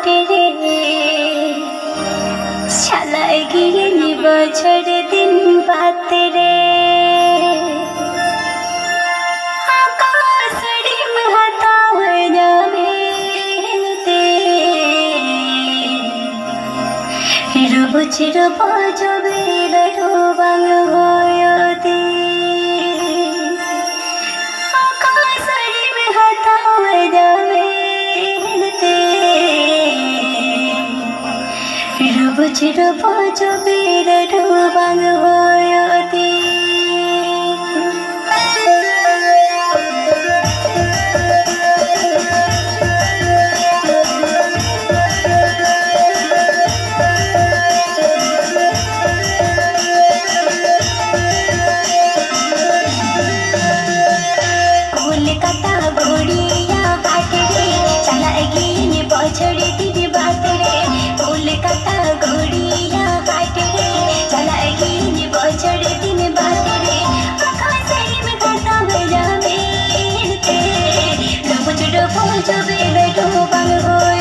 घाटे रे चलाएगी ये बछड़ दिन बात रे आकाशड़ी में हता हुए जामेते रबुच रबजबे लडो बांग होयते आकाशड़ी में हता हुए जामेते रबुच रबजबे लडो बांग होयते कोलकाता घोड़िया घाट रे चलाएगी ये बछड़ दिन बात रे कोलकाता घोड़िया घाट रे चलाएगी ये बछड़ दिन बात रे आकाशड़ी में खाता हुए जामेते रबुच रबजबे लडो बांग होयते